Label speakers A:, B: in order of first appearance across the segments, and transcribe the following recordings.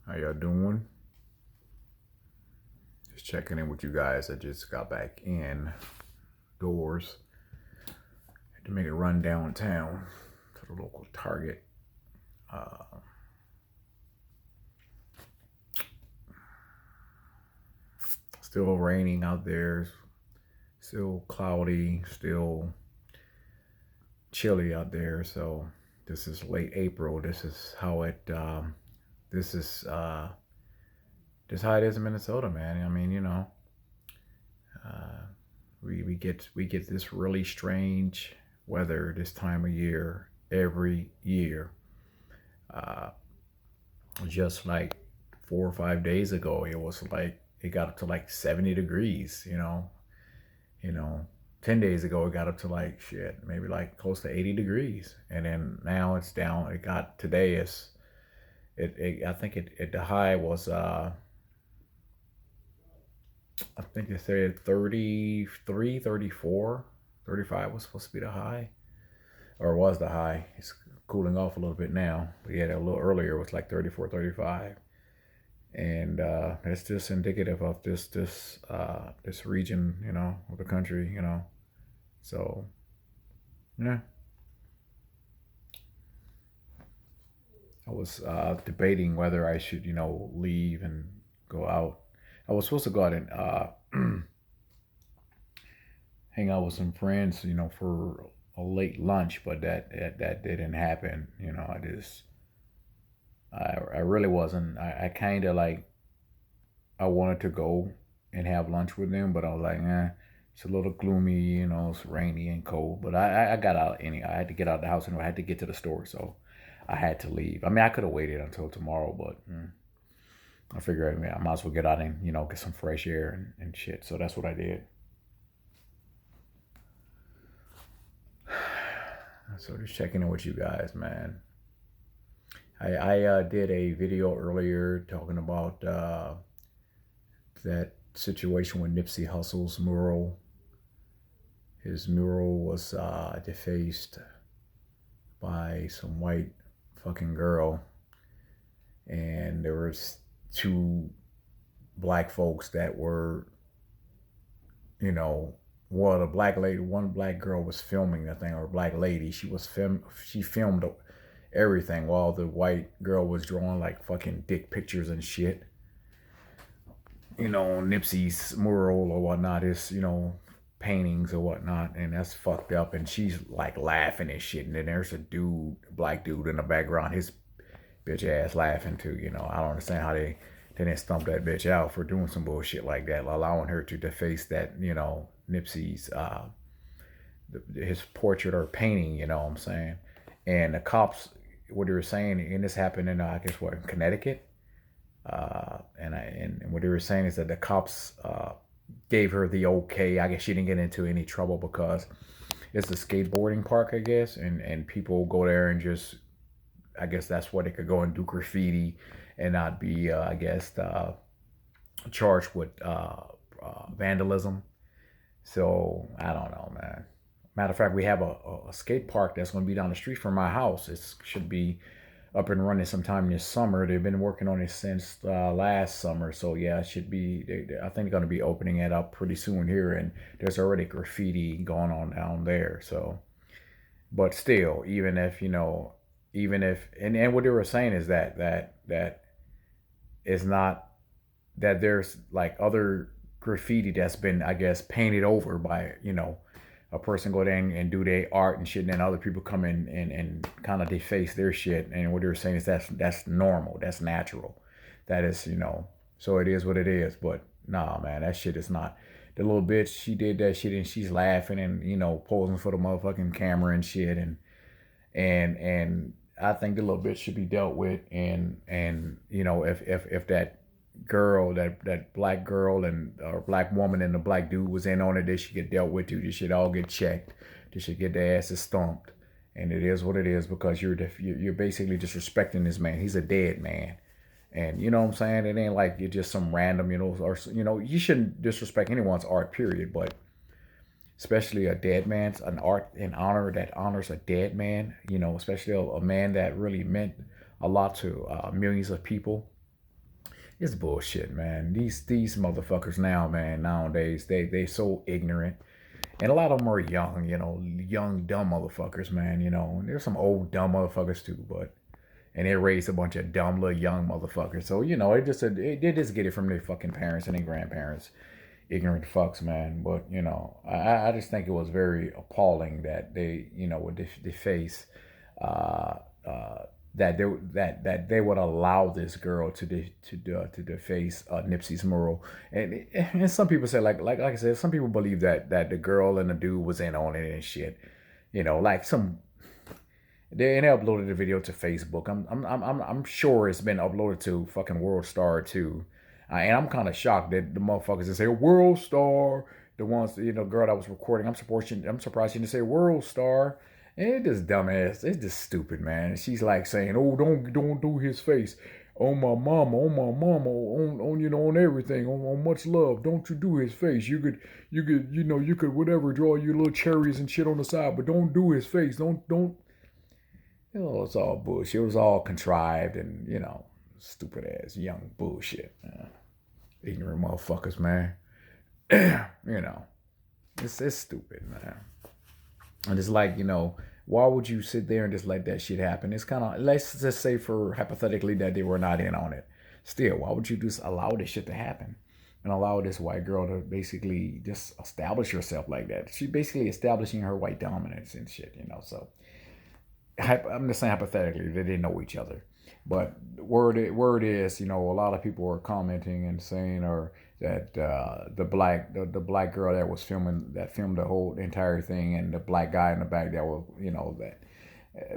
A: How y'all doing? Just checking in with you guys. I just got back in doors. Had to make a run downtown to the local Target. Uh, Still raining out there. Still cloudy. Still chilly out there. So this is late April. This is how it. This is this how it is in Minnesota, man. I mean, uh, we get this really strange weather this time of year every year. Uh, just like 4 or 5 days ago, it was like it got up to like 70 degrees. You know, 10 days ago it got up to like shit, maybe like close to 80 degrees, and then now it's down. It got today is it I think it the high was I think they said 33, 34, 35 was supposed to be the high, or was the high. It's cooling off a little bit now. But yeah, a little earlier it was like 34, 35. And it's just indicative of this region, of the country. So yeah, I was debating whether I should, leave and go out. I was supposed to go out and hang out with some friends, for a late lunch, but that didn't happen. I really wasn't. I kind of like I wanted to go and have lunch with them, but I was like, it's a little gloomy, it's rainy and cold. But I got out anyway. I had to get out of the house and I had to get to the store, so I had to leave. I mean, I could have waited until tomorrow, but I figured I might as well get out and get some fresh air and shit. So that's what I did. So just checking in with you guys, man. I did a video earlier talking about that situation with Nipsey Hussle's mural. His mural was defaced by some white fucking girl, and there was two black folks that were, you know, well, the black lady, one black girl was filming the thing, or black lady. She filmed everything while the white girl was drawing like fucking dick pictures and shit. Nipsey's mural or whatnot is, paintings or whatnot, and that's fucked up. And she's like laughing and shit. And then there's a black dude in the background, his bitch ass laughing too. I don't understand how they didn't stump that bitch out for doing some bullshit like that, allowing her to deface that, Nipsey's his portrait or painting. You know what I'm saying? And the cops, what they were saying, and this happened in I guess what, in Connecticut. And what they were saying is that the cops gave her the okay. I guess she didn't get into any trouble because it's a skateboarding park, I guess, and people go there and just, I guess that's where they could go and do graffiti and not be, I guess, charged with vandalism. So I don't know, man. Matter of fact, we have a skate park that's going to be down the street from my house. It should be up and running sometime this summer. They've been working on it since last summer. So yeah, it should be. I think they're going to be opening it up pretty soon here, and there's already graffiti going on down there. So, but still, even if and what they were saying is that is not that there's like other graffiti that's been, I guess, painted over by a person go there and do their art and shit, and then other people come in and kind of deface their shit. And what they're saying is that's normal, that's natural, that is, so it is what it is. But nah, man, that shit is not. The little bitch, she did that shit and she's laughing and posing for the motherfucking camera and shit, and I think the little bitch should be dealt with. And if that girl, that black girl and or black woman and the black dude was in on it, they should get dealt with too. They should all get checked. They should get their asses stomped. And it is what it is, because you're basically disrespecting this man. He's a dead man. And you know what I'm saying? It ain't like you're just some random, or you shouldn't disrespect anyone's art, period. But especially a dead man's an art, an honor that honors a dead man. Especially a man that really meant a lot to millions of people. It's bullshit, man. These motherfuckers now, man, nowadays, they so ignorant. And a lot of them are young, young dumb motherfuckers, man, And there's some old dumb motherfuckers too, but and they raised a bunch of dumb little young motherfuckers. So, they just get it from their fucking parents and their grandparents. Ignorant fucks, man. But, I just think it was very appalling that they, would deface uh uh that they would allow this girl to deface Nipsey's mural, and some people say like I said, some people believe that the girl and the dude was in on it and shit, like some they uploaded the video to Facebook. I'm sure it's been uploaded to fucking World Star too, and I'm kind of shocked that the motherfuckers that say World Star, the ones girl that was recording. I'm surprised she didn't say World Star. And it's just dumbass. It's just stupid, man. She's like saying, "Oh, don't do his face on my mama, on everything, on much love. Don't you do his face. You could whatever draw your little cherries and shit on the side, but don't do his face. Don't." It's all bullshit. It was all contrived and, stupid ass young bullshit. Ignorant motherfuckers, man. you know, it's stupid, man. And it's like, why would you sit there and just let that shit happen? It's kind of, let's just say for hypothetically that they were not in on it. Still, why would you just allow this shit to happen? And allow this white girl to basically just establish herself like that. She's basically establishing her white dominance and shit, So I'm just saying hypothetically they didn't know each other, but word is a lot of people are commenting and saying or that the black girl that filmed the whole entire thing, and the black guy in the back that was that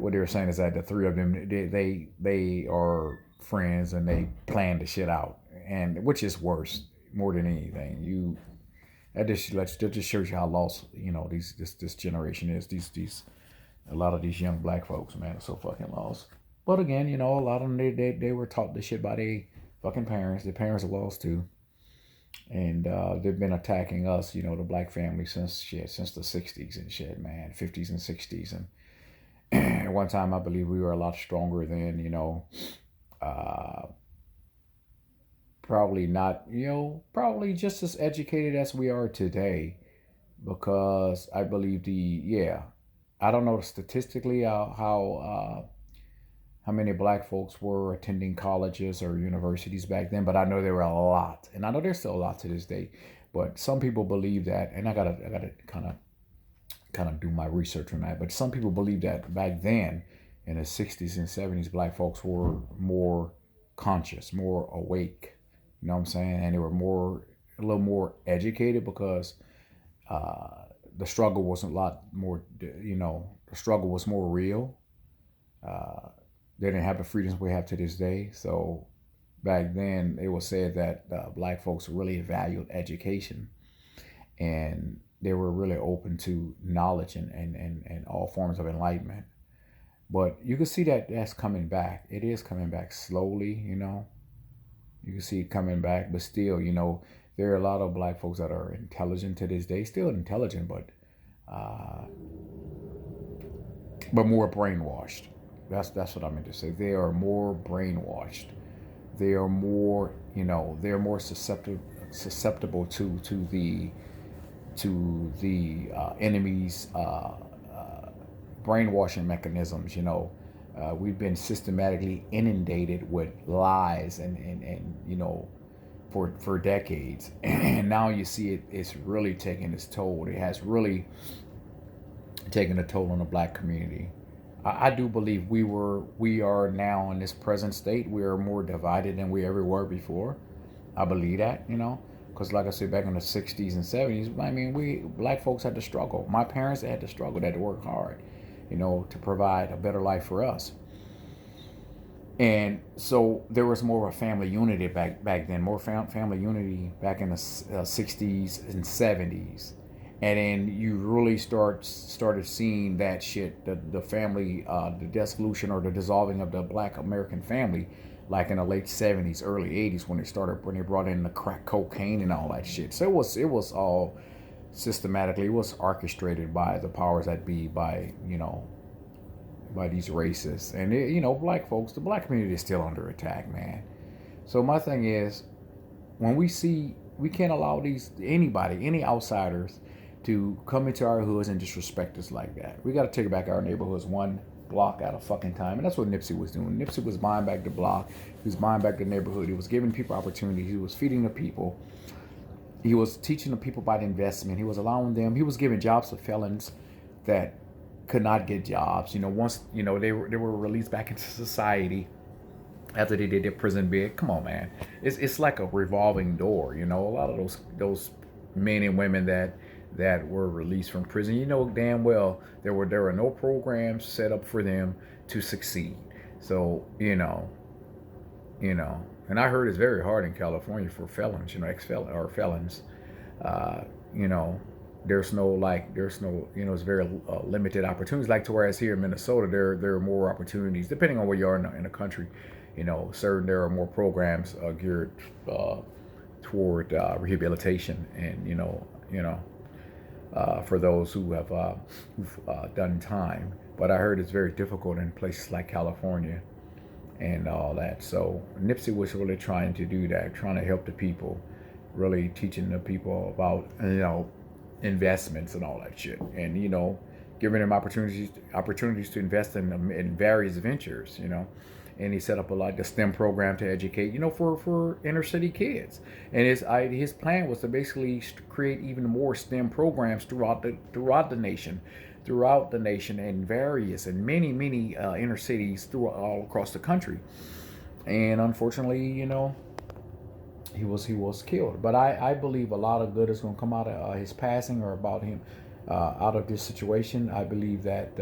A: what they were saying is that the three of them they are friends and they planned the shit out, and which is worse more than anything. That just shows you how lost this generation is. These a lot of these young black folks, man, are so fucking lost. But again, a lot of them they were taught this shit by their fucking parents. Their parents are lost too, and they've been attacking us, the black family since the '60s and shit, man, '50s and '60s, and at one time I believe we were a lot stronger than probably not, probably just as educated as we are today, because I believe I don't know statistically how many black folks were attending colleges or universities back then, but I know there were a lot, and I know there's still a lot to this day. But some people believe that, and I gotta kind of do my research on that. But some people believe that back then, in the '60s and '70s, black folks were more conscious, more awake. You know what I'm saying? And they were a little more educated because the struggle was a lot more, the struggle was more real. Uh, they didn't have the freedoms we have to this day. So back then, it was said that black folks really valued education, and they were really open to knowledge and all forms of enlightenment. But you can see that that's coming back. It is coming back slowly, You can see it coming back, but still, there are a lot of black folks that are intelligent to this day, still intelligent, uh, but more brainwashed. That's what I meant to say. They are more brainwashed. They are more, they're more susceptible to the enemy's brainwashing mechanisms. We've been systematically inundated with lies and for decades, and now you see it's really taking its toll. It has really taken a toll on the black community. I do believe we are now in this present state. We are more divided than we ever were before. I believe that, because like I said, back in the '60s and '70s, I mean, we black folks had to struggle. My parents had to struggle, they had to work hard, to provide a better life for us. And so there was more of a family unity back then, more family unity back in the '60s and '70s. And then you really started seeing that shit, the family, the dissolution or the dissolving of the black American family, like in the late '70s, early '80s, when they brought in the crack cocaine and all that shit. So it was all systematically, it was orchestrated by the powers that be, by these racists. And black folks, the black community is still under attack, man. So my thing is, when we can't allow any outsiders to come into our hoods and disrespect us like that. We got to take back our neighborhoods one block at a fucking time. And that's what Nipsey was doing. Nipsey was buying back the block. He was buying back the neighborhood. He was giving people opportunities. He was feeding the people. He was teaching the people about investment. He was allowing them. He was giving jobs to felons that could not get jobs. Once they were released back into society after they did their prison bid. Come on, man. It's like a revolving door. A lot of those men and women that were released from prison, damn well there were no programs set up for them to succeed. So and I heard it's very hard in California for felons, ex-felon or felons. Uh, you know, it's very limited opportunities. Like to whereas here in Minnesota, there are more opportunities depending on where you are in the country. There are more programs geared toward rehabilitation and for those who've done time. But I heard it's very difficult in places like California and all that. So Nipsey was really trying to do that, trying to help the people, really teaching the people about investments and all that shit, and giving them opportunities to invest in various ventures. And he set up a STEM program to educate, for inner city kids. And his plan was to basically create even more STEM programs throughout the nation, and many inner cities all across the country. And unfortunately, he was killed. But I believe a lot of good is going to come out of his passing, or about him, out of this situation. I believe that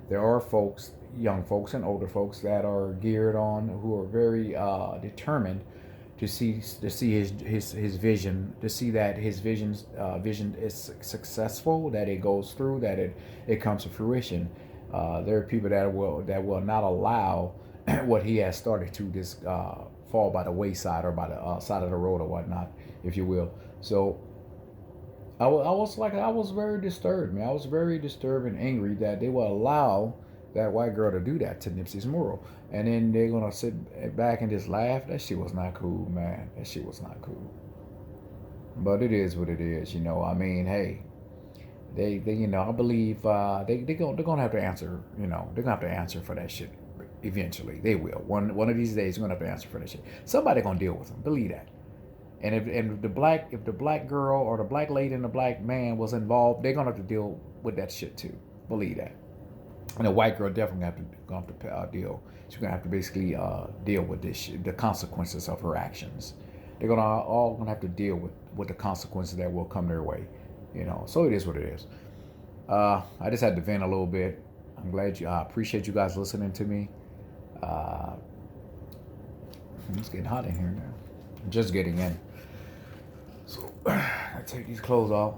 A: there are folks, young folks and older folks, that are geared on, who are very determined to see his vision, to see that his vision is successful, that it goes through, that it comes to fruition. There are people that will not allow what he has started to just fall by the wayside, or by the side of the road, or whatnot, if you will. So I was very disturbed, man. I was very disturbed and angry that they will allow that white girl to do that to Nipsey's mural, and then they're gonna sit back and just laugh. That shit was not cool, man. That shit was not cool. But it is what it is, I mean, hey, they I believe they're gonna have to answer. They're gonna have to answer for that shit. Eventually, they will. One of these days, they're gonna have to answer for that shit. Somebody gonna deal with them. Believe that. And if the black girl or the black lady and the black man was involved, they're gonna have to deal with that shit too. Believe that. And the white girl definitely gonna have to deal. She's gonna have to basically deal with this shit, the consequences of her actions. They're all gonna have to deal with the consequences that will come their way. So it is what it is. I just had to vent a little bit. I'm glad I appreciate you guys listening to me. It's getting hot in here now. I'm just getting in. So I take these clothes off.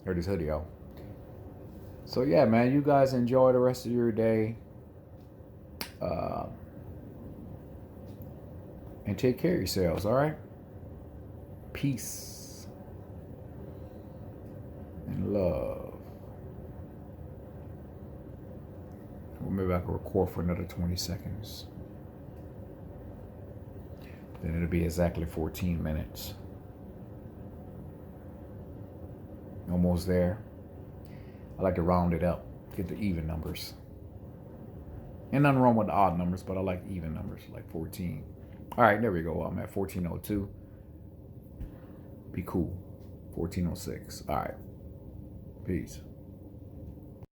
A: Or this hoodie off. So yeah, man, you guys enjoy the rest of your day. And take care of yourselves, all right? Peace and love. Well, maybe I can record for another 20 seconds. Then it'll be exactly 14 minutes. Almost there. I like to round it up, get the even numbers. And nothing wrong with the odd numbers, but I like even numbers, like 14. All right, there we go. I'm at 1402. Be cool. 1406. All right. Peace.